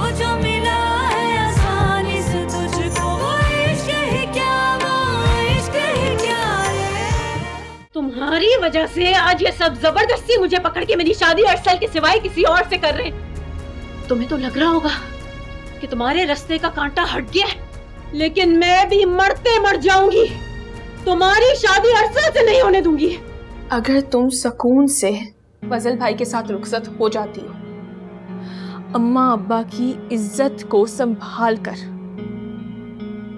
वो जो मिला है आसानी से तुझको, वो इश्क ही क्या, वो इश्क ही क्या रे। तुम्हारी वजह से आज ये सब जबरदस्ती मुझे पकड़ के मेरी शादी अरसल के सिवाय किसी और से कर रहे हैं। तुम्हें तो लग रहा होगा कि तुम्हारे रास्ते का कांटा हट गया, लेकिन मैं भी मरते मर जाऊंगी, तुम्हारी शादी अरसल से नहीं होने दूंगी। अगर तुम सुकून से फजल भाई के साथ रुखसत हो जाती हो, अम्मा अब्बा की इज्जत को संभाल कर,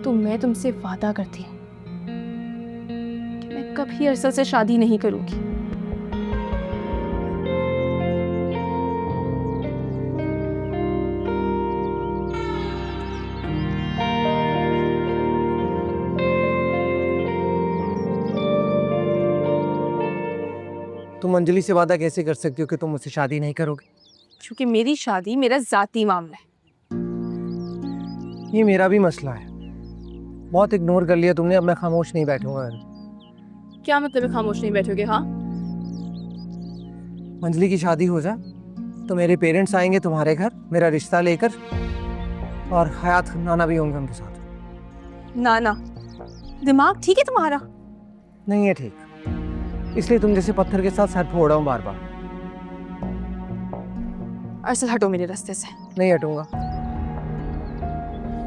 तो मैं तुमसे वादा करती हूँ कि मैं कभी अरसल से शादी नहीं करूंगी। तुम अंजलि से वादा कैसे कर सकती हो कि तुम मुझसे शादी नहीं करोगे? क्योंकि मेरी शादी मेरा जाती मामला है। ये मेरा भी मसला है। बहुत इग्नोर कर लिया तुमने, अब मैं खामोश नहीं बैठूंगा। क्या मतलब है खामोश नहीं बैठोगे? हाँ, अंजलि की शादी हो जाए तो मेरे पेरेंट्स आएंगे तुम्हारे घर मेरा रिश्ता लेकर, और हयात नाना भी होंगे उनके साथ। नाना, दिमाग ठीक है तुम्हारा? नहीं है ठीक, इसलिए तुम जैसे पत्थर के साथ सर फोड़ रहा हूँ बार बार। अरसल हटो मेरे रास्ते से। नहीं हटूंगा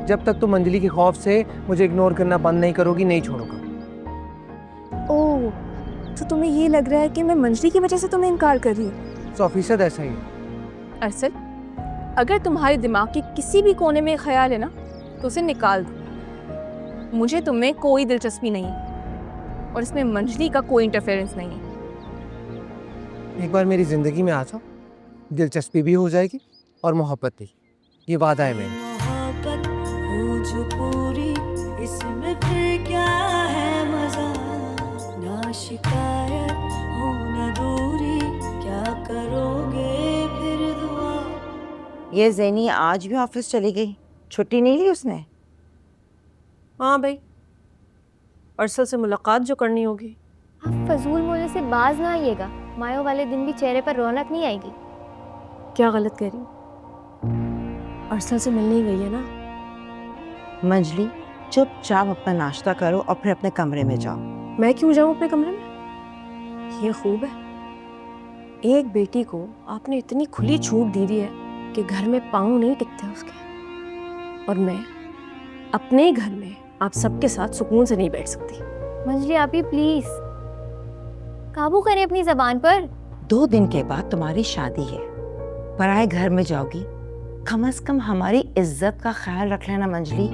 जब तक तुम अंजलि के खौफ से मुझे इग्नोर करना बंद नहीं करोगी, नहीं छोड़ूंगा। ओह, तो तुम्हें ये लग रहा है कि मैं मंजरी की वजह से तुम्हें इनकार कर रही हूँ? 100% ऐसा ही है। अरसल, अगर तुम्हारे दिमाग के किसी भी कोने में ख्याल है ना, तो उसे निकाल दो। मुझे तुममें कोई दिलचस्पी नहीं है, और इसमें मंजरी का कोई इंटरफेरेंस नहीं है। एक बार मेरी जिंदगी में आ जाओ, दिलचस्पी भी हो जाएगी और मोहब्बत भी। ये वादा है मेरा। मोहब्बत हो जो पूरी, इसमें फिर क्या है मजा, ना शिकायत हो ना दूरी, क्या करोगे फिर दुआ। ये ज़ैनी आज भी ऑफिस चली गई, छुट्टी नहीं ली उसने? हाँ भाई, अरसल से मुलाकात जो करनी होगी। आप फजूल बोलने से बाज ना आइएगा, मायो वाले दिन भी चेहरे पर रौनक नहीं आएगी। क्या गलत कह रही हूँ? अरसल से मिलने ही गई है ना। मंजली, चुपचाप अपना नाश्ता करो और फिर अपने कमरे में जाओ। मैं क्यों जाऊँ अपने कमरे में? ये खूब है, एक बेटी को आपने इतनी खुली छूट दे दी है कि घर में पाँव नहीं टिकते उसके, और मैं अपने ही घर में आप सबके साथ सुकून से नहीं बैठ सकती। मंजली आप ही प्लीज काबू करें अपनी जबान पर। 2 दिन के बाद तुम्हारी शादी है, पराए घर में जाओगी, कम से कम हमारी इज्जत का ख्याल रख लेना मंजली।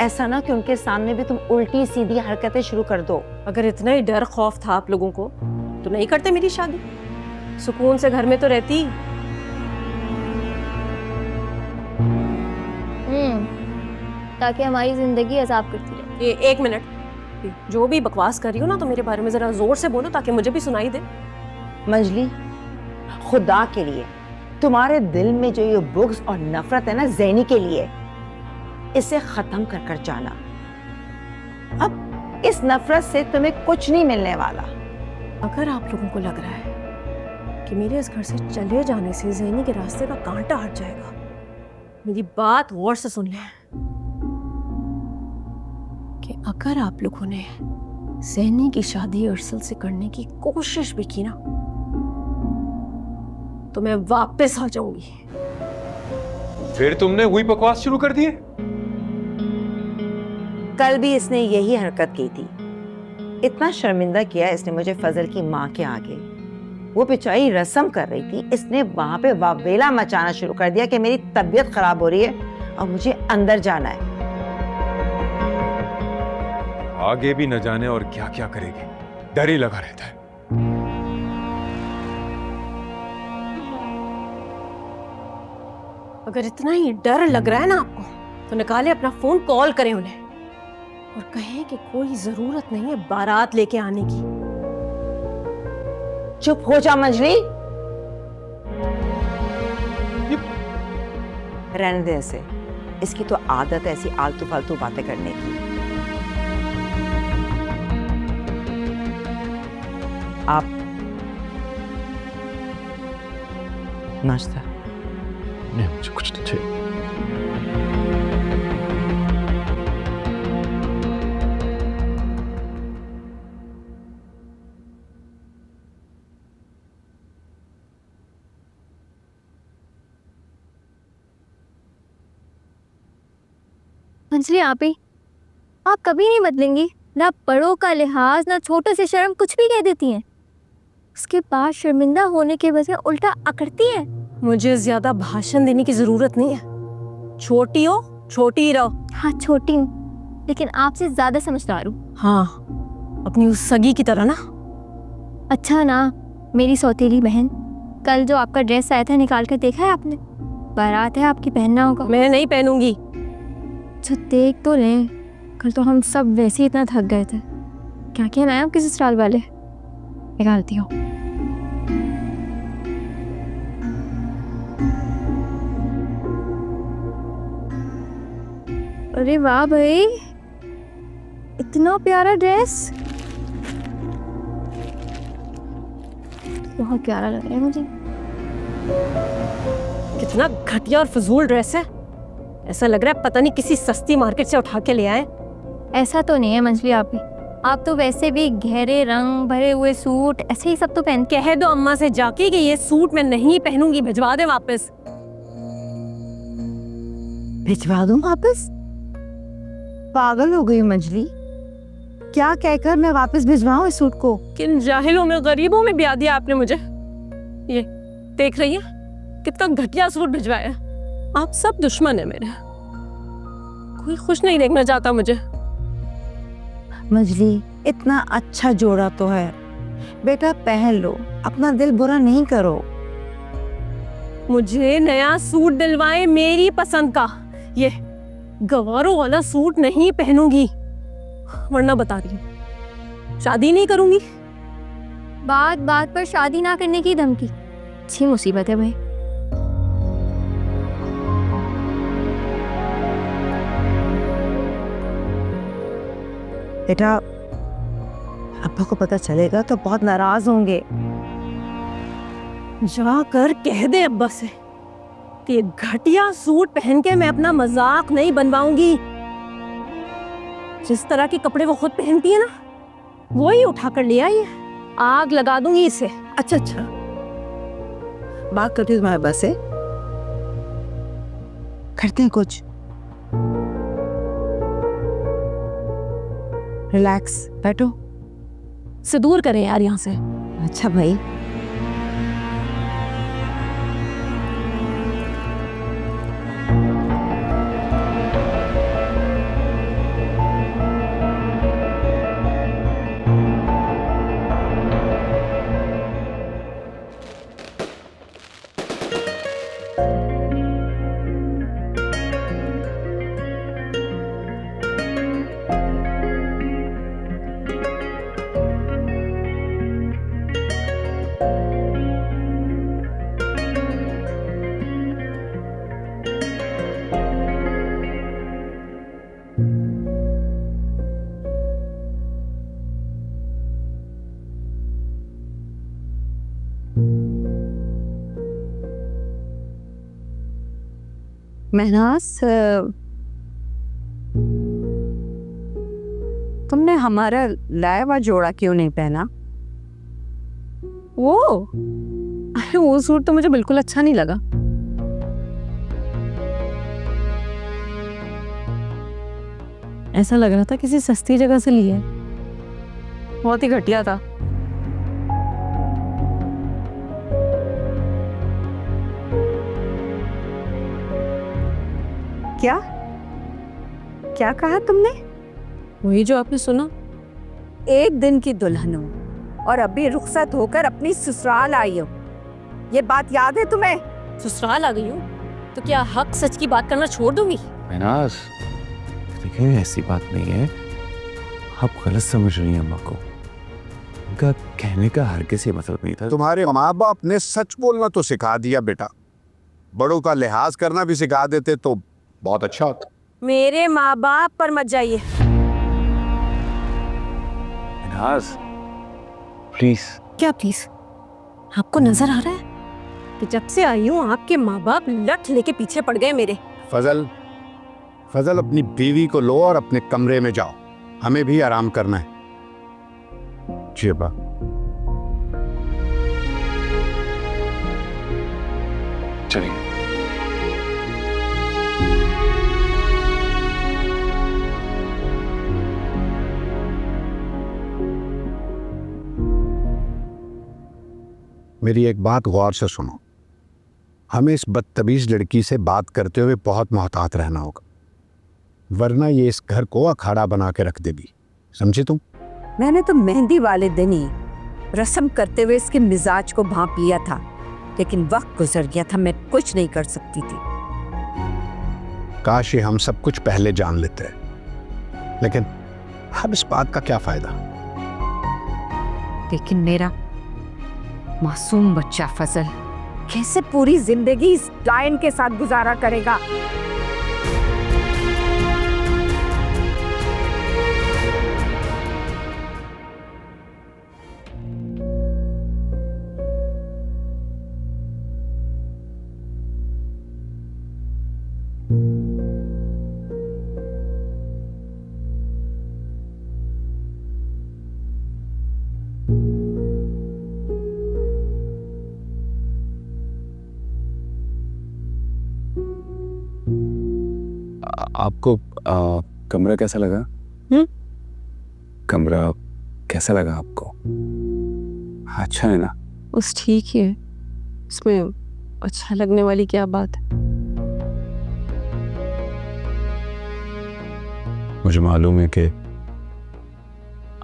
ऐसा ना कि उनके सामने भी तुम उल्टी सीधी हरकतें शुरू कर दो। अगर इतना ही डर खौफ था आप लोगों को तो नहीं करते मेरी शादी, सुकून से घर में तो रहती। ताकि हमारी जिंदगी अजाब करती रहे। ये 1 मिनट, जो भी बकवास कर रही हो ना, तो मेरे बारे में जरा जोर से बोलो ताकि मुझे भी सुनाई दे। मंजली, खुदा के लिए तुम्हारे दिल में जो ये बुग़्ज़ और नफरत है ना ज़ैनी के लिए, इसे खत्म कर कर जाना। अब इस नफरत से तुम्हें कुछ नहीं मिलने वाला। अगर आप लोगों को लग रहा है कि मेरे इस घर से चले जाने से ज़ैनी के रास्ते का कांटा हट जाएगा, मेरी बात गौर से सुन लें कि अगर आप लोगों ने ज़ैनी की शादी अरसल से करने की कोशिश भी की ना, तो मैं वापस आ जाऊंगी। फिर तुमने हुई बकवास शुरू कर दी है? कल भी इसने यही हरकत की थी। इतना शर्मिंदा किया इसने मुझे फजल की माँ के आगे। वो बेचारी रस्म कर रही थी, इसने वहां पे वावेला मचाना शुरू कर दिया कि मेरी तबीयत खराब हो रही है और मुझे अंदर जाना है। आगे भी न जाने और क्या क्या करेगी, डर ही लगा रहता है। अगर इतना ही डर लग रहा है ना आपको, तो निकाले अपना फोन, कॉल करें उन्हें और कहें कि कोई जरूरत नहीं है बारात लेके आने की। चुप हो जा मंजली, रहने दे ऐसे। इसकी तो आदत है ऐसी आलतू फालतू बातें करने की। आप नाश्ता? नहीं, मुझे कुछ नहीं चाहिए। मंजली आप ही, आप कभी नहीं बदलेंगी। ना बड़ों का लिहाज, ना छोटों से शर्म, कुछ भी कह देती हैं। उसके बाद शर्मिंदा होने के वजह उल्टा अकड़ती है। मुझे ज्यादा भाषण देने की जरूरत नहीं है। छोटी हो, छोटी ही रहो। हाँ छोटी हूँ, लेकिन आपसे ज्यादा समझदार हूँ। हाँ, अपनी उस सगी की तरह ना। अच्छा ना, मेरी सौतेली बहन, कल जो आपका ड्रेस आया था निकाल कर देखा है आपने? बारात है आपकी, पहनना होगा। मैं नहीं पहनूंगी। अच्छा देख तो लें, कल तो हम सब वैसे ही इतना थक गए थे। क्या कहना है आपके ससुराल वाले? निकालती हूँ। अरे वाह भाई, इतना प्यारा ड्रेस, बहुत प्यारा लग रहा है मुझे। कितना घटिया और फजूल ड्रेस है। ऐसा लग रहा है पता नहीं किसी सस्ती मार्केट से उठा के ले आए। ऐसा तो नहीं है मंजली आप तो वैसे भी गहरे रंग भरे हुए सूट ऐसे ही सब तो पहन। कह दो अम्मा से जाके कि ये सूट मैं नहीं पहनूंगी, भिजवा दे वापस। भिजवा दूं वापस? पागल हो गई मंजली, क्या कहकर मैं वापस भिजवाऊं इस सूट को? किन जाहिलों में, गरीबों में ब्याह दिया आपने मुझे। ये देख रही है कितना घटिया सूट भिजवाया। आप सब दुश्मन है मेरे, कोई खुश नहीं देखना चाहता मुझे। मंजली इतना अच्छा जोड़ा तो है, बेटा पहन लो, अपना दिल बुरा नहीं करो। मुझे नया सूट दिलवाए मेरी पसंद का, ये गवारों वाला सूट नहीं पहनूंगी, वरना बता रही हूँ शादी नहीं करूंगी। बात बात पर शादी ना करने की धमकी, अच्छी मुसीबत है भाई। बेटा अब्बा को पता चलेगा तो बहुत नाराज होंगे। जाकर कह दे अब्बा से कि ये घटिया सूट पहन के मैं अपना मजाक नहीं बनवाऊंगी। जिस तरह के कपड़े वो खुद पहनती है ना, वो ही उठा कर ले आई है। आग लगा दूंगी इसे। अच्छा बात करती हूँ तुम्हारे अब्बा से, करते हैं कुछ। रिलैक्स बैठो। से दूर करें यार यहाँ से। अच्छा भाई, महनाज, तुमने हमारा लाया हुआ जोड़ा क्यों नहीं पहना? अरे वो सूट तो मुझे बिल्कुल अच्छा नहीं लगा। ऐसा लग रहा था किसी सस्ती जगह से लिया है, बहुत ही घटिया था। क्या कहा तुमने? वही जो आपने सुना। एक दिन की दुल्हन हो और अभी रुखसत होकर अपनी ससुराल आई हो, ये बात याद है तुम्हें? ससुराल आ गई हूँ तो क्या हक सच की बात करना छोड़ दूंगी? महनाज, देखिए ऐसी बात नहीं है, आप गलत समझ रही हैं अम्मा को। उनका कहने का हरगिज़ ये मतलब नहीं था। तुम्हारे माँ बाप ने सच बोलना तो सिखा दिया बेटा, बड़ों का लिहाज करना भी सिखा देते तो बहुत अच्छा होता। मेरे माँ बाप पर मत जाइए। महनाज प्लीज। क्या प्लीज? आपको नजर आ रहा है कि जब से आई हूँ आपके माँ बाप लठ लेके पीछे पड़ गए मेरे। फजल अपनी बीवी को लो और अपने कमरे में जाओ, हमें भी आराम करना है। जी अब्बा। चलिए। मेरी एक बात गौर से सुनो, हमें इस बदतमीज लड़की से बात करते हुए बहुत मोहतात रहना होगा, वरना ये इस घर को अखाड़ा बना के रख देगी, समझे तुम? मैंने तो मेहंदी वाले दिन ही रस्म करते हुए इसके मिजाज को भांप लिया था, लेकिन वक्त गुजर गया था, मैं कुछ नहीं कर सकती थी। काश ये हम सब कुछ पहले जान लेते, लेकिन अब इस बात का क्या फायदा। लेकिन मेरा मासूम बच्चा फजल कैसे पूरी जिंदगी इस डायन के साथ गुजारा करेगा? आपको कमरा कैसा लगा? कमरा कैसा लगा आपको? अच्छा है ना? बस ठीक ही है, इसमें अच्छा लगने वाली क्या बात है? मुझे मालूम है कि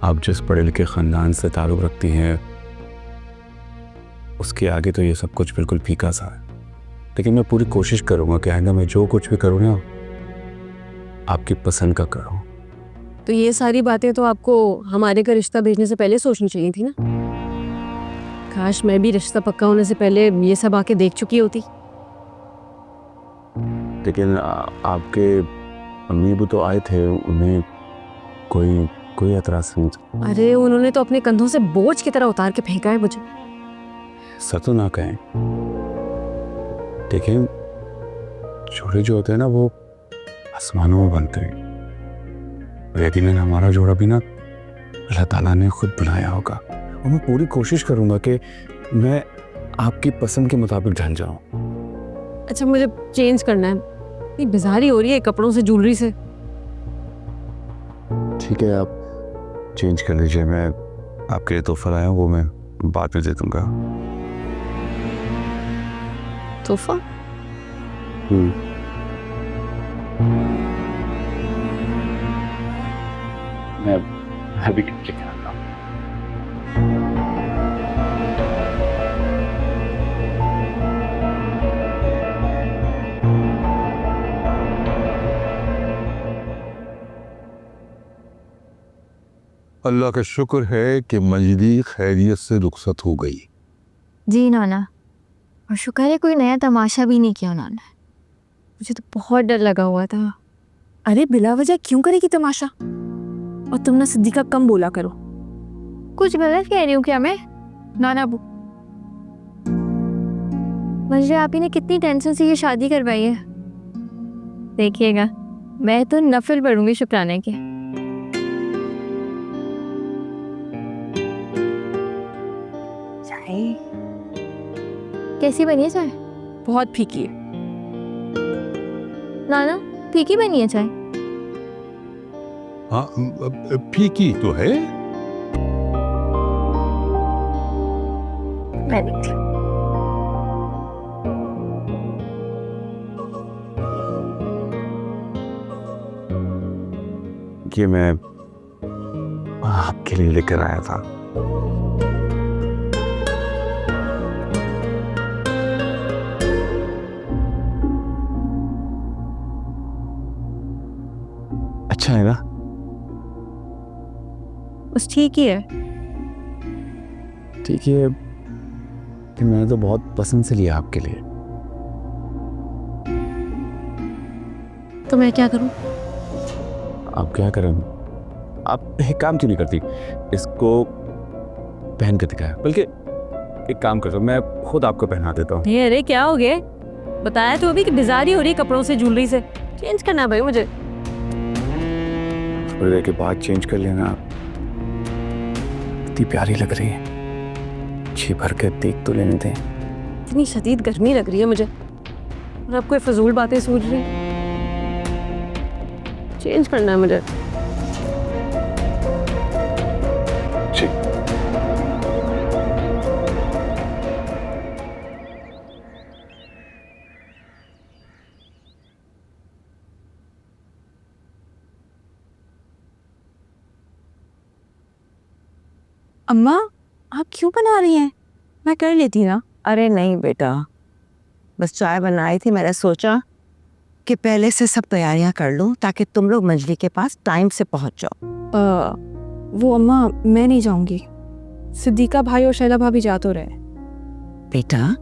आप जिस पढ़े लिखे खानदान से ताल्लुक़ रखती हैं उसके आगे तो ये सब कुछ बिल्कुल फीका सा है, लेकिन मैं पूरी कोशिश करूँगा कि आइंदा मैं जो कुछ भी करूँ ना आपकी पसंद का करूँ। तो ये सारी बातें तो आपको हमारे का रिश्ता भेजने से पहले सोचनी चाहिए थी ना। काश मैं भी रिश्ता पक्का होने से पहले ये सब आके देख चुकी होती। लेकिन आपके अम्मी अबू तो आए थे, उन्हें कोई एतराज़ नहीं था। अरे उन्होंने तो अपने कंधों से बोझ की तरह उतार के फेंका है मुझे। सर तो ना कहें, लेकिन जोड़े जो होते हैं ना वो आसमानों में बनते हैं, यकीनन हमारा जोड़ा भी ना अल्लाह ताला ने खुद बनाया होगा। और मैं पूरी कोशिश करूंगा कि मैं आपकी पसंद के मुताबिक ढल जाऊं। अच्छा मुझे चेंज करना है, ये बेजारी हो रही है कपड़ों से, ज्वेलरी से। ठीक है आप चेंज कर लीजिए, मैं आपके लिए तोहफा लाया हूं, वो मैं बाद में दे दूंगा। तोहफा? मैं अभी लेकर आता हूँ। अल्लाह का शुक्र है कि मजदी खैरियत से रुखसत हो गई। जी नाना, और शुक्र है कोई नया तमाशा भी नहीं किया उन्होंने। मुझे तो बहुत डर लगा हुआ था। अरे बिला वजह क्यों करेगी तमाशा? और तुम ना सिद्दीका कम बोला करो। कुछ गलत कह रही हूँ क्या मैं? नाना अबू, मुझे आप ही ने कितनी टेंशन से ये शादी करवाई है। देखिएगा मैं तो नफल पढ़ूंगी शुक्राने के। चाय कैसी बनी है? चाय बहुत फीकी है। नाना फीकी बनी है चाय? हाँ फीकी तो है। मैं देखती हूँ। ये मैं आपके लिए लेकर आया था। अच्छा है ना? बस ठीक ही है। ठीक है कि मैंने तो बहुत पसंद से लिया आपके लिए। तो मैं क्या करूं? आप क्या करें? आप एक काम क्यों नहीं करती, इसको पहन के दिखाया, बल्कि एक काम कर दो मैं खुद आपको पहना देता हूँ। अरे क्या हो गया? बताया तो अभी कि बिजारी हो रही है कपड़ों से, ज्वेलरी से। चेंज करना भाई मुझे। थोड़ी देर के बाद चेंज कर लेना। आप इतनी प्यारी लग रही है, जी भर के देख तो लेने दें। इतनी शदीद गर्मी लग रही है मुझे और आप कोई फजूल बातें सोच रही हैं। चेंज करना है मुझे। अम्मा आप क्यों बना रही हैं? मैं कर लेती ना। अरे नहीं बेटा, बस चाय बनाई थी। मैंने सोचा कि पहले से सब तैयारियां कर लूं ताकि तुम लोग मंजली के पास टाइम से पहुंच जाओ। वो अम्मा मैं नहीं जाऊंगी, सिद्दीका भाई और शैला भाभी जा तो रहे। बेटा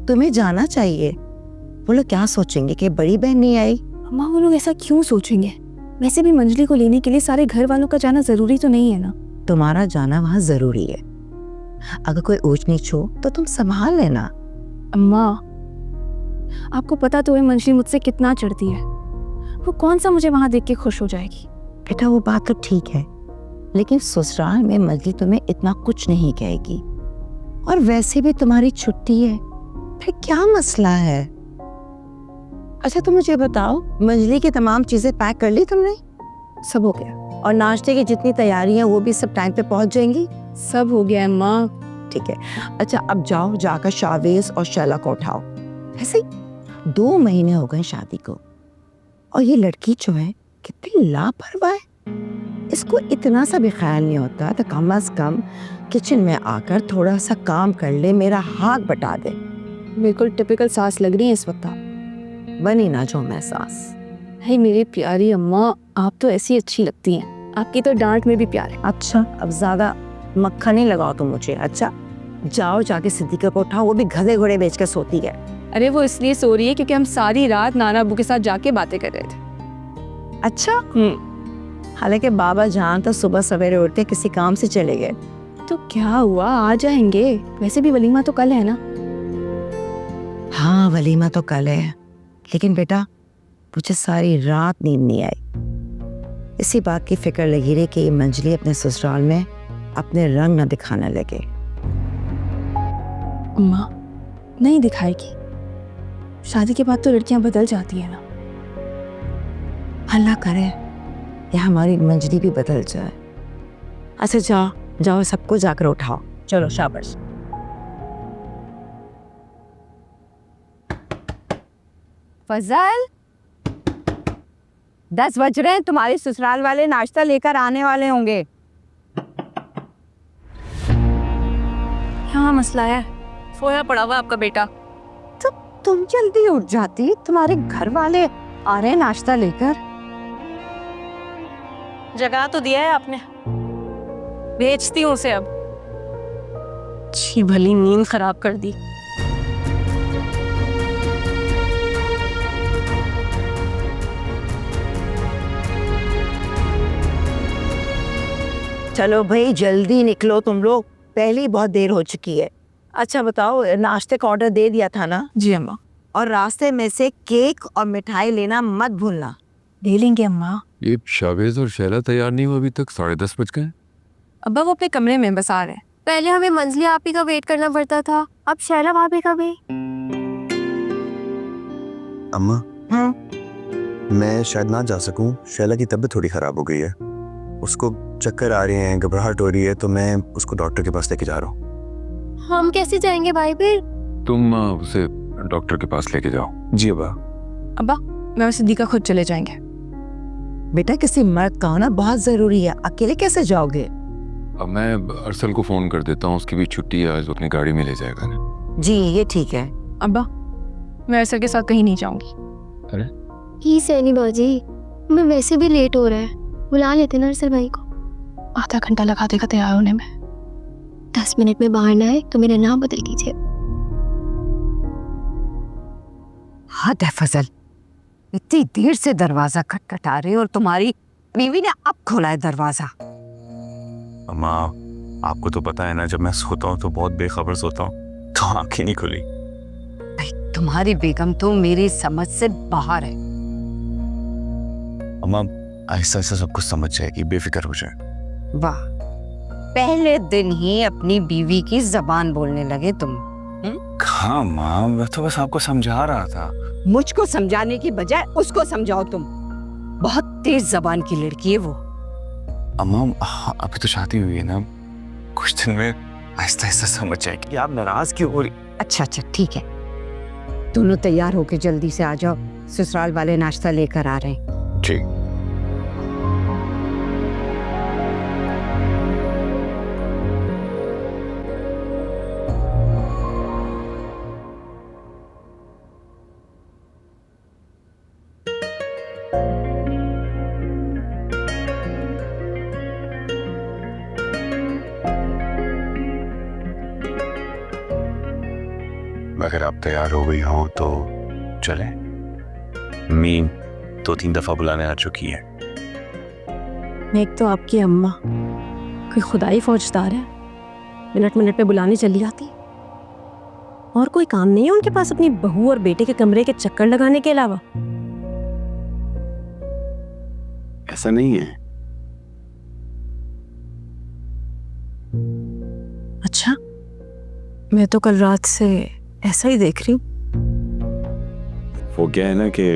तुम्हें जाना चाहिए। वो लोग क्या सोचेंगे कि बड़ी बहन नहीं आई? अम्मा वो लोग ऐसा क्यों सोचेंगे? वैसे भी मंजली को लेने के लिए सारे घर वालों का जाना जरूरी तो नहीं है ना। तुम्हारा जाना वहां जरूरी है। अगर कोई ऊंच नीच हो तो तुम संभाल लेना। अम्मा आपको पता तो है मंजली मुझसे कितना चढ़ती है। वो कौन सा मुझे वहां देख के खुश हो जाएगी। बेटा वो बात तो ठीक है, लेकिन ससुराल में मंजली तुम्हें इतना कुछ नहीं कहेगी। और वैसे भी तुम्हारी छुट्टी है, फिर क्या मसला है? अच्छा तुम मुझे बताओ, मंजली की तमाम चीजें पैक कर ली तुमने? सब हो गया। और नाश्ते की जितनी तैयारी है वो भी सब टाइम पे पहुंच जाएंगी? सब हो गया अम्मा। ठीक है। अच्छा अब जाओ, जाकर शावेज और शैला को उठाओ। ऐसे 2 महीने हो गए शादी को, और ये लड़की जो है कितनी लापरवाह है। इसको इतना सा भी ख्याल नहीं होता तो कम से कम किचन में आकर थोड़ा सा काम कर ले, मेरा हाथ बटा दे। बिल्कुल टिपिकल सास लग रही है इस वक्त आप। बनी ना जो मैं सास। हे मेरी प्यारी अम्मा, आप तो ऐसी अच्छी लगती हैं। आपकी तो डांट में भी प्यार है। अच्छा अब ज्यादा मक्खन नहीं लगाओ तुम मुझे। अच्छा जाओ जाके सिद्दीका को उठाओ, वो भी गधे घोड़े बेच कर सोती है। अरे वो इसलिए सो रही है क्योंकि हम सारी रात नाना अबू के साथ जाके बातें कर रहे थे। अच्छा हालांकि बाबा जान तो सुबह सवेरे उठ के किसी काम से चले गए। तो क्या हुआ, आ जाएंगे। वैसे भी वलीमा तो कल है ना। हाँ वलीमा तो कल है, लेकिन बेटा मुझे सारी रात नींद नहीं आई। इसी बात की फिक्र लगी रही कि ये मंजली अपने ससुराल में अपने रंग न दिखाने लगे। अम्मा नहीं दिखाएगी, शादी के बाद तो लड़कियां बदल जाती है ना। अल्लाह करे या हमारी मंजली भी बदल जाए। अच्छा जाओ जाओ, सबको जाकर उठाओ। चलो शाबाश। फजल 10 बज रहे हैं, तुम्हारे ससुराल वाले नाश्ता लेकर आने वाले होंगे। क्या मसला है? सोया पड़ा हुआ आपका बेटा। तो तुम जल्दी उठ जाती, तुम्हारे घर वाले आ रहे हैं नाश्ता लेकर। जगा तो दिया है आपने, भेजती हूँ उसे। अब अच्छी भली नींद खराब कर दी। चलो भाई जल्दी निकलो तुम लोग, पहले बहुत देर हो चुकी है। अच्छा बताओ, नाश्ते का ऑर्डर दे दिया था ना? जी अम्मा। और रास्ते में से केक और मिठाई लेना मत भूलना। ले लेंगे अम्मा। ये शावेज और शैला तैयार नहीं हुआ अभी तक, 10:30 बज गए। अब्बा वो अपने कमरे में बस आ रहे हैं। पहले हमें मंजली आपी का वेट करना पड़ता था, अब शैला भाभी का भी। अम्मा मैं शायद ना जा सकूं। शैला की तबीयत थोड़ी खराब हो गई है, उसको चक्कर आ रहे हैं, घबराहट हो रही है, तो मैं उसको डॉक्टर के पास लेके जा रहा हूँ। हम कैसे जाएंगे भाई फिर? तुम उसे डॉक्टर के पास लेके जाओ। जी अब्बा। अब्बा मैं और सिद्दीका खुद चले जाएंगे। बेटा किसी मर्द का होना बहुत जरूरी है, अकेले कैसे जाओगे? अब मैं अरसल को फोन कर देता हूँ, उसकी भी छुट्टी है आज, वो अपनी गाड़ी में ले जाएगा ना। जी ये ठीक है। अब्बा मैं अरसल के साथ कहीं नहीं जाऊंगी। अरे ही सैनी बाजी, मैं वैसे भी लेट हो रहा है, बुला लेते ना अरसल भाई को। आधा घंटा लगा देगा तैयार होने में। 10 मिनट में बाहर ना आए तो मेरा नाम बदल दीजिए। हद है फजल, इतनी देर से दरवाजा खटखटा रहे और तुम्हारी बीवी ने अब खोला है दरवाजा। अम्मा आपको तो पता है ना, जब मैं सोता हूँ तो बहुत बेखबर सोता हूँ, तो आंखें नहीं खुली। भाई तुम्हारी बेगम तो मेरी समझ से बाहर है। अम्मा ऐसा ऐसा सब कुछ समझ जाएगी, बेफिक्र हो जाए। वाह, पहले दिन ही अपनी बीवी की जबान बोलने लगे तुम। हाँ माँ, मैं तो बस आपको समझा रहा था। मुझको समझाने की बजाय उसको समझाओ तुम। बहुत तेज जबान की लड़की है वो। अम्मा अभी तो शादी हुई है ना, कुछ दिन में आहिस्ता आहिस्ता समझ जाएगी। आप नाराज क्यों हो रही? अच्छा अच्छा ठीक है, दोनों तैयार होके जल्दी से आ जाओ, ससुराल वाले नाश्ता लेकर आ रहे हैं। ठीक। अगर आप तैयार हो गई हो तो चले। मीन 2-3 दफा बुलाने आ चुकी है। एक तो आपकी अम्मा कोई खुदाई फौजदार है, मिनट मिनट पे बुलाने चली आती। और कोई काम नहीं है उनके पास अपनी बहू और बेटे के कमरे के चक्कर लगाने के अलावा। ऐसा नहीं है। अच्छा, मैं तो कल रात से ऐसा ही देख रही हूँ। वो क्या है ना कि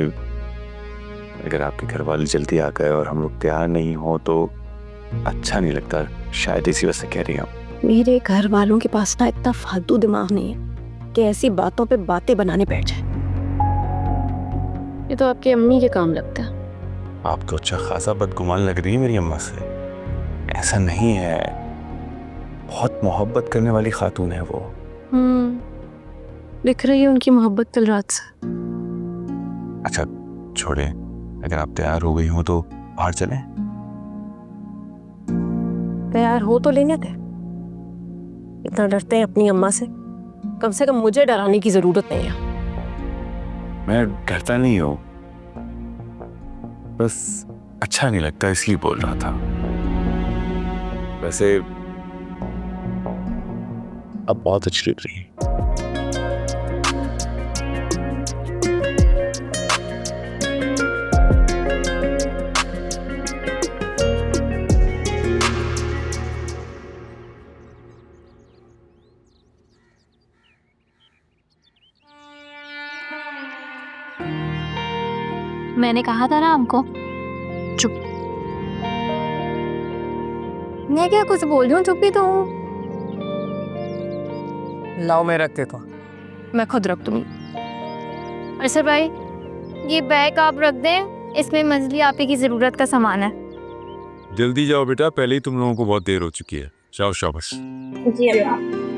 अगर आपके घर वाले जल्दी आ गए और हम लोग तैयार नहीं हो तो अच्छा नहीं लगता, शायद इसी वजह से कह रही हूँ। मेरे घर वालों के पास ना इतना फालतू दिमाग नहीं है कि ऐसी बातों पे बातें बनाने बैठ जाए। ये तो आपकी अम्मी के काम लगता है। आप तो अच्छा खासा बदगुमान लग रही है मेरी अम्मा से। ऐसा नहीं है, बहुत मोहब्बत करने वाली खातून है वो। दिख रही है उनकी मोहब्बत कल रात से। अच्छा छोड़े, अगर आप तैयार हो गई हो तो बाहर चलें। तैयार हो तो लेने थे। इतना डरते हैं अपनी अम्मा से कम मुझे डराने की जरूरत नहीं है। मैं डरता नहीं हूँ, बस अच्छा नहीं लगता इसलिए बोल रहा था। वैसे अब बहुत अच्छी लग रही है। मैंने कहा था ना हमको। चुप। मैं क्या कुछ बोल रही हूँ, चुप ही तो हूँ। लाओ मैं रख देता हूँ। मैं खुद रख दूंगी। अरसर भाई, ये बैग आप रख दें, इसमें मंजली आपी की जरूरत का सामान है। जल्दी जाओ बेटा, पहले ही तुम लोगों को बहुत देर हो चुकी है। जाओ शाबाश। जी अल्लाह।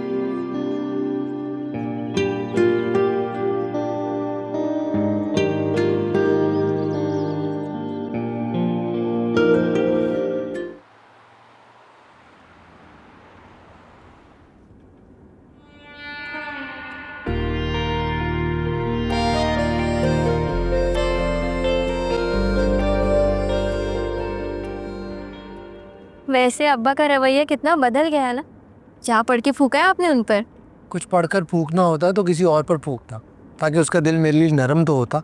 वैसे अब्बा का रवैया कितना बदल गया है ना। क्या पढ़ के फूका है आपने उन पर? कुछ पढ़कर फूकना होता तो किसी और पर फूकता, ताकि उसका दिल मेरे लिए नरम तो होता।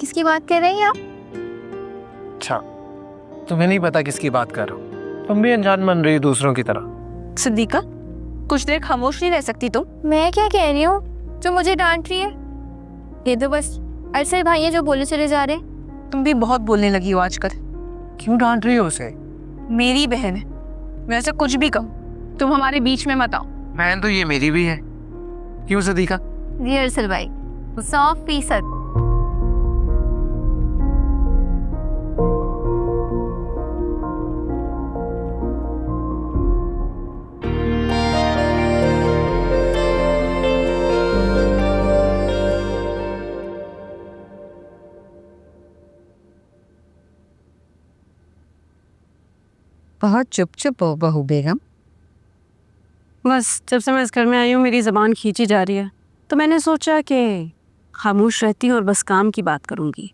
किसकी बात कर रही हैं आप? अच्छा, तुम्हें नहीं पता किसकी बात कर रहा हूँ। तुम भी अनजान बन रही हो दूसरों की तरह। सिद्दीका, कुछ देर खामोश नहीं रह सकती तुम? मैं क्या कह रही हूँ जो मुझे डांट रही है? ये तो बस अरसर भाई है जो बोले चले जा रहे। तुम भी बहुत बोलने लगी हो आजकल। क्यों डांट रही हो उसे? मेरी बहन है, मैं ऐसे कुछ भी कहूँ तुम हमारे बीच में मत आओ। बहन तो ये मेरी भी है। क्यों सदीका? जी अरसर भाई, 100%। बहुत चुप चुप हो बहू बेगम। बस जब से मैं इस घर में आई हूँ मेरी ज़बान खींची जा रही है, तो मैंने सोचा कि खामोश रहती हूँ और बस काम की बात करूँगी।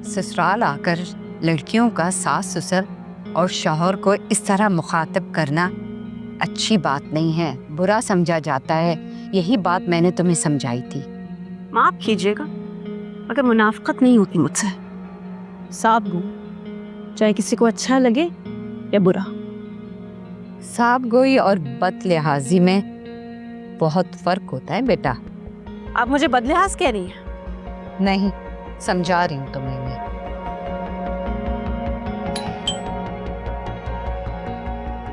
ससुराल आकर लड़कियों का सास ससुर और शौहर को इस तरह मुखातिब करना अच्छी बात नहीं है, बुरा समझा जाता है। यही बात मैंने तुम्हें समझाई थी। माफ़ कीजिएगा अगर मुनाफकत नहीं होती मुझसे। साफ हूँ, चाहे किसी को अच्छा लगे या बुरा। साफ गोई और बद लिहाजी में बहुत फर्क होता है बेटा। आप मुझे बदलिहाज कह रही हैं? नहीं, समझा रही हूँ तुम्हें मैं।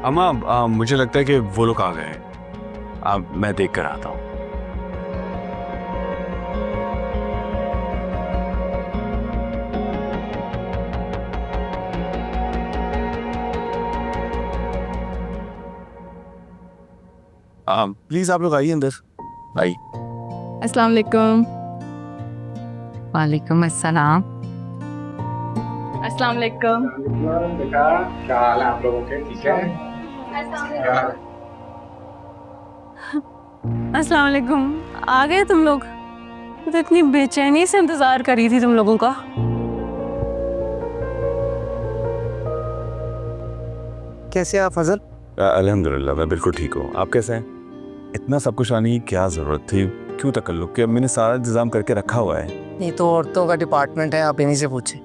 अम्मा, मुझे लगता है कि वो लोग आ गए हैं। मैं देख कर आता हूँ। प्लीज आप लोग आइए अंदर। आइए। अस्सलाम वालेकुम। वालेकुम अस्सलाम। अस्सलाम वालेकुम। बेटा क्या हाल है आप लोगों के? ठीक है? अस्सलाम वालेकुम। आ गए तुम लोग? मैं तो इतनी बेचैनी से इंतजार कर रही थी तुम लोगों का। कैसे आप फजल? अल्हम्दुलिल्लाह मैं बिल्कुल ठीक हूँ। आप कैसे हैं? इतना सब कुछ आने की क्या जरूरत थी? क्यों तकल्लुफ़? कि मैंने सारा इंतजाम करके रखा हुआ है। ये तो औरतों का डिपार्टमेंट है, आप इन्हीं से पूछे।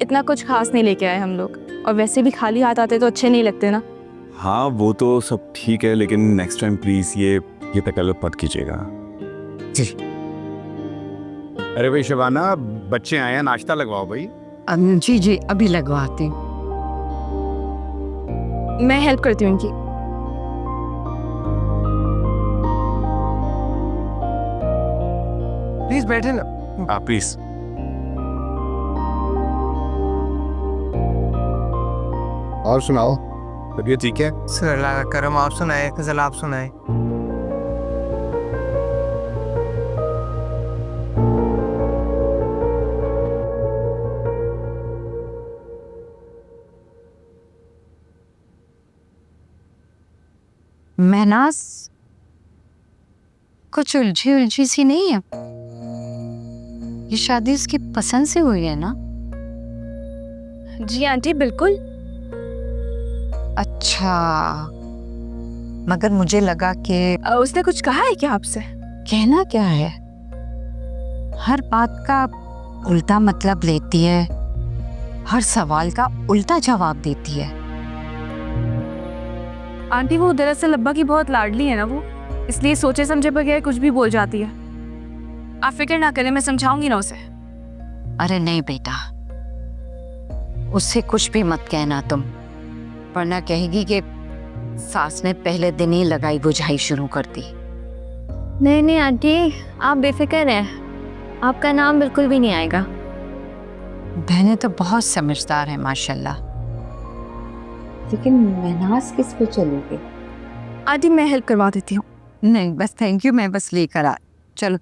इतना कुछ खास नहीं लेके आए हम लोग, और वैसे भी खाली हाथ आते तो अच्छे नहीं लगते ना। हाँ वो तो सब ठीक है, लेकिन नेक्स्ट टाइम प्लीज ये तकल्लुफ़ मत कीजिएगा। जी। अरे भाई शबाना, बच्चे आए हैं, नाश्ता लगवाओ भाई। जी जी अभी लगवाती हूँ। मैं हेल्प करती हूँ इनकी। प्लीज बैठे ना। आप प्लीज। और सुनाओ, तबीयत ठीक है? सर अल्लाह का करम, आप सुनाए फजल, आप सुनाए। महनाज कुछ उलझी उलझी सी नहीं है? ये शादी उसकी पसंद से हुई है ना? जी आंटी बिल्कुल। अच्छा, मगर मुझे लगा कि उसने कुछ कहा है क्या आपसे? कहना क्या है, हर बात का उल्टा मतलब लेती है, हर सवाल का उल्टा जवाब देती है। आंटी वो दरअसल अब्बा की बहुत लाडली है ना वो, इसलिए सोचे समझे बगैर कुछ भी बोल जाती है। आप फिक्र ना करें, मैं समझाऊंगी ना उसे। अरे नहीं बेटा, उससे कुछ भी मत कहना तुम, वरना कहेगी कि सास ने पहले दिन ही लगाई बुझाई शुरू कर दी। नहीं नहीं आंटी, आप बेफिक्र हैं, आपका नाम बिल्कुल भी नहीं आएगा। बहनें तो बहुत समझदार हैं माशाल्लाह, लेकिन महनाज किस पे चलोगे? आंटी मैं हेल्प करवा देती हूँ। नहीं बस थैंक यू, मैं बस लेकर आ। चलो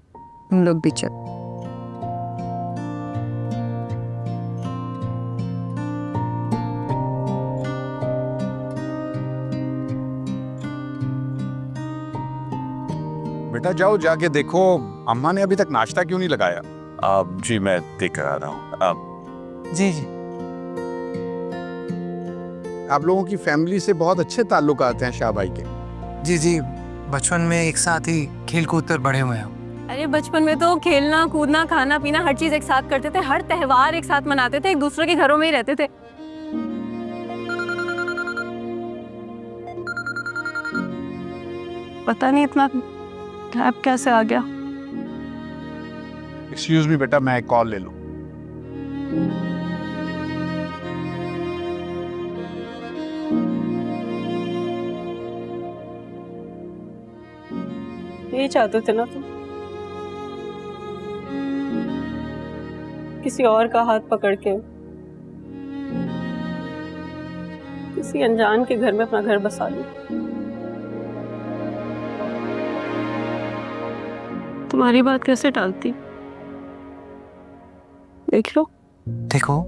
तुम लोग भी चलो। बेटा जाओ जाके देखो, अम्मा ने अभी तक नाश्ता क्यों नहीं लगाया? जी मैं देख कर आ रहा हूँ। आप जी जी। आप लोगों की फैमिली से बहुत अच्छे ताल्लुकात हैं शाह भाई के। जी जी, बचपन में एक साथ ही खेल कूद कर बड़े हुए हैं। अरे बचपन में तो खेलना कूदना खाना पीना हर चीज एक साथ करते थे, हर त्योहार एक साथ मनाते थे, एक दूसरे के घरों में ही रहते थे। पता नहीं इतना गैप कैसे आ गया। एक्सक्यूज मी बेटा, मैं एक कॉल ले लूं। यही चाहते थे ना तुम, किसी और का हाथ पकड़ के किसी अनजान के घर में अपना घर बसा लो। तुम्हारी बात कैसे टालती? देख लो। देखो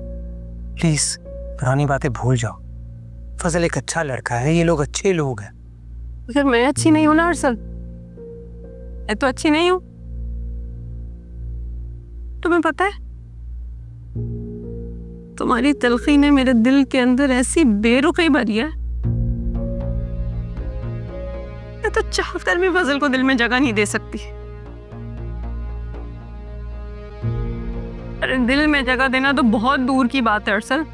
प्लीज पुरानी बातें भूल जाओ। फजल एक अच्छा लड़का है, ये लोग अच्छे लोग हैं। अगर मैं अच्छी नहीं हूं ना अरसल, मैं तो अच्छी नहीं हूं। तुम्हें पता है, तुम्हारी तलखी ने मेरे दिल के अंदर ऐसी बेरुखी भरी है, मैं तो चाहकर भी फजल को दिल में जगह नहीं दे सकती। अरे दिल में जगह देना तो बहुत दूर की बात है अरसल,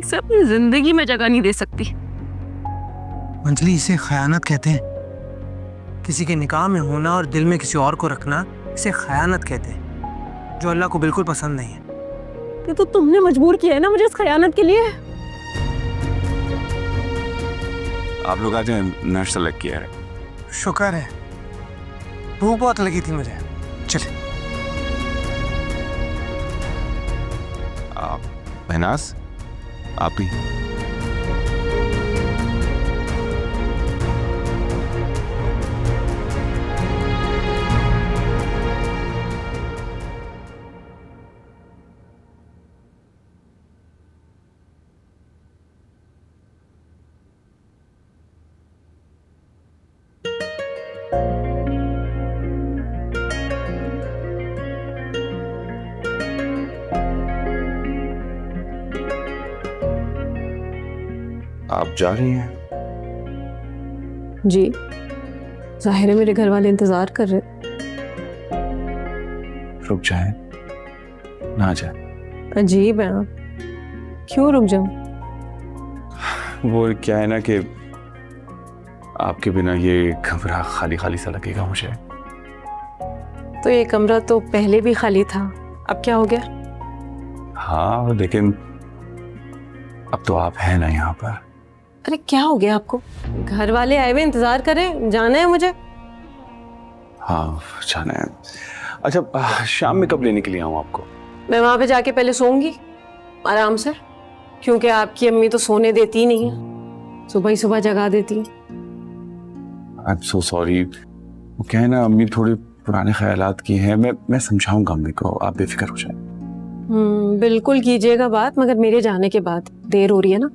इसे अपनी जिंदगी में जगह नहीं दे सकती। अंजलि, इसे खयानत कहते हैं। किसी के निकाह में होना और दिल में किसी और को रखना, इसे खयानत कहते हैं, जो अल्लाह को बिल्कुल पसंद नहीं है। ये तो तुमने मजबूर किया है ना मुझे इस खयानत के लिए। आप लोग आज नाश्ता लग किया है। शुक्र है, भूख बहुत लगी थी मुझे। चले। महनाज आप ही। आप जा रही हैं? जी, जाहिर है मेरे घर वाले इंतजार कर रहे। रुक जाएं, ना जाए। अजीब है आप, क्यों रुक जाऊं? वो क्या है ना कि आपके बिना ये कमरा खाली खाली सा लगेगा मुझे। तो ये कमरा तो पहले भी खाली था, अब क्या हो गया? हाँ, लेकिन अब तो आप हैं ना यहाँ पर। अरे क्या हो गया आपको? घर वाले आए हुए इंतजार करें, जाना है मुझे। हाँ, जाना है। अच्छा, शाम में कब लेने के लिए आऊँ आपको? मैं वहां पे जाके पहले सोऊंगी आराम से, क्योंकि आपकी अम्मी तो सोने देती ही नहीं है, सुबह ही सुबह जगा देती है। I am so sorry. वो क्या है ना, अम्मी थोड़ी पुराने ख्यालात की हैं। मैं समझाऊंगा अम्मी को, आप बेफिक्र हो जाए। बिल्कुल कीजिएगा बात, मगर मेरे जाने के बाद। देर हो रही है ना।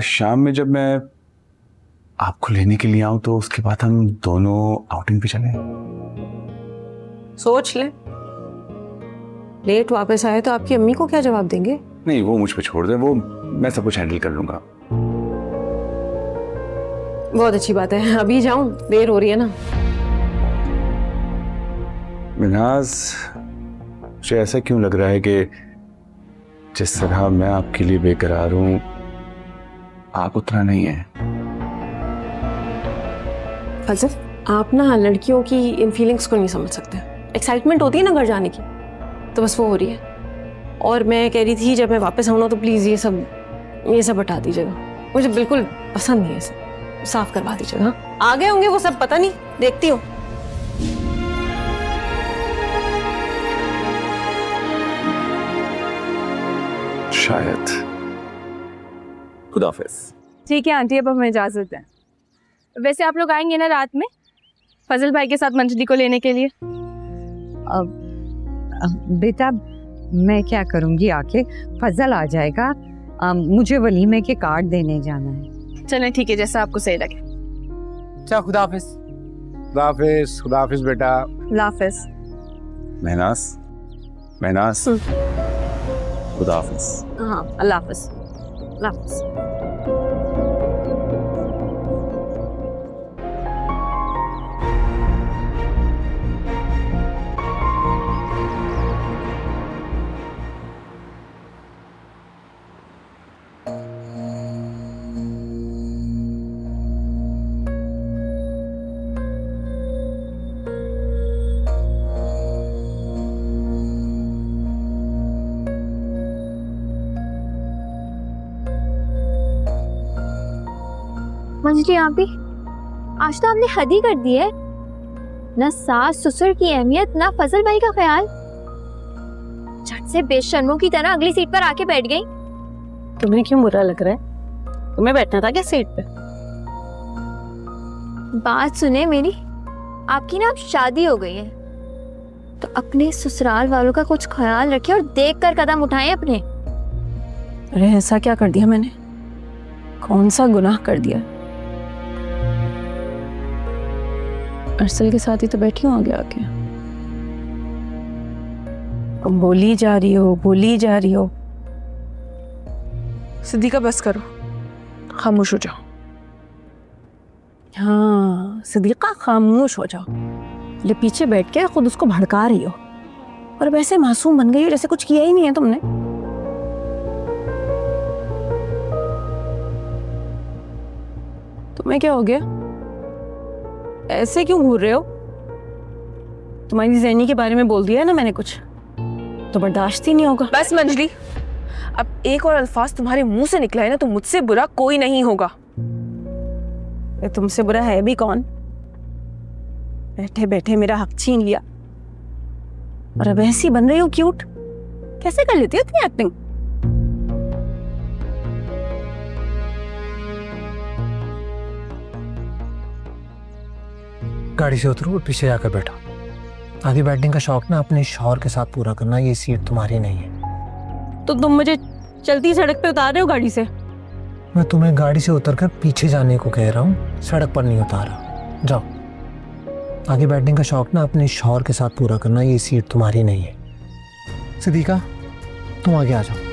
शाम में जब मैं आपको लेने के लिए आऊं तो उसके बाद हम दोनों आउटिंग पे चलें। सोच ले, लेट वापस आए तो आपकी अम्मी को क्या जवाब देंगे? नहीं, वो मुझ पे छोड़ दे, वो मैं सब कुछ हैंडल कर लूंगा। बहुत अच्छी बात है, अभी जाऊं? देर हो रही है ना। मिनाज, मुझे ऐसा क्यों लग रहा है कि जिस तरह मैं आपके लिए बेकरार हूं, आप उतना नहीं है। फजल, आप ना लड़कियों की इन फीलिंग्स को नहीं समझ सकते। एक्साइटमेंट होती है ना घर जाने की, तो बस वो हो रही है। और मैं कह रही थी जब मैं वापस आऊँ ना तो प्लीज़ ये सब हटा दीजिएगा, मुझे बिल्कुल पसंद नहीं है। सब साफ करवा दीजिएगा। आ गए होंगे वो सब, पता नहीं, देखती हूँ। शायद। खुदाफिज। ठीक है आंटी, अब हमें इजाज़त है। वैसे आप लोग आएंगे ना रात में फजल भाई के साथ मंजली को लेने के लिए? बेटा मैं क्या करूँगी आके, फजल आ जाएगा। मुझे वलीमे के कार्ड देने जाना है। चलें ठीक है, जैसा आपको सही लगे। अच्छा, खुदाफिज। खुदाफिज, खुदाफिज बेटा। लाफिज। महनास, खुदाफिज। हाँ, अल्लाह हाफ़िज़। अल्लाह हाफ़िज़। मंजली आप भी, आज तो आपने हद ही कर दी है। ना सास ससुर की अहमियत, ना फजल भाई का ख्याल। झट से बेशर्मों की तरह अगली सीट पर आके बैठ गई। तुम्हें क्यों बुरा लग रहा है? तुम्हें बैठना था क्या सीट पे? बात सुने मेरी, आपकी ना अब शादी हो गई है, तो अपने ससुराल वालों का कुछ ख्याल रखें और देख कर कदम उठाएं अपने। अरे ऐसा क्या कर दिया मैंने? कौन सा गुनाह कर दिया? अरसल के साथ ही तो बैठी हूँ आगे आके। अब बोली जा रही हो। सिद्दीका बस करो, खामोश हो जाओ। हाँ सिद्दीका, खामोश हो जाओ। ले पीछे बैठ के खुद उसको भड़का रही हो, और वैसे मासूम बन गई हो जैसे कुछ किया ही नहीं है तुमने। तुम्हें क्या हो गया? ऐसे क्यों घूर रहे हो? तुम्हारी ज़ैनी के बारे में बोल दिया है ना मैंने कुछ, तो बर्दाश्त ही नहीं होगा। बस मंजली, अब एक और अल्फाज तुम्हारे मुंह से निकला है ना तो मुझसे बुरा कोई नहीं होगा। तुमसे बुरा है भी कौन? बैठे बैठे मेरा हक छीन लिया, और अब ऐसी बन रही हो क्यूट। कैसे कर लेती हो इतनी एक्टिंग? गाड़ी से उतरो और पीछे जाकर बैठो। आगे बैठने का शौक ना अपने शौहर के साथ पूरा करना, ये सीट तुम्हारी नहीं है। तो तुम मुझे चलती सड़क पे उतार रहे हो गाड़ी से? मैं तुम्हें गाड़ी से उतरकर पीछे जाने को कह रहा हूँ, सड़क पर नहीं उतारा। जाओ, आगे बैठने का शौक ना अपने शौहर के साथ पूरा करना, ये सीट तुम्हारी नहीं है। सिद्दीका, तुम आगे आ जाओ।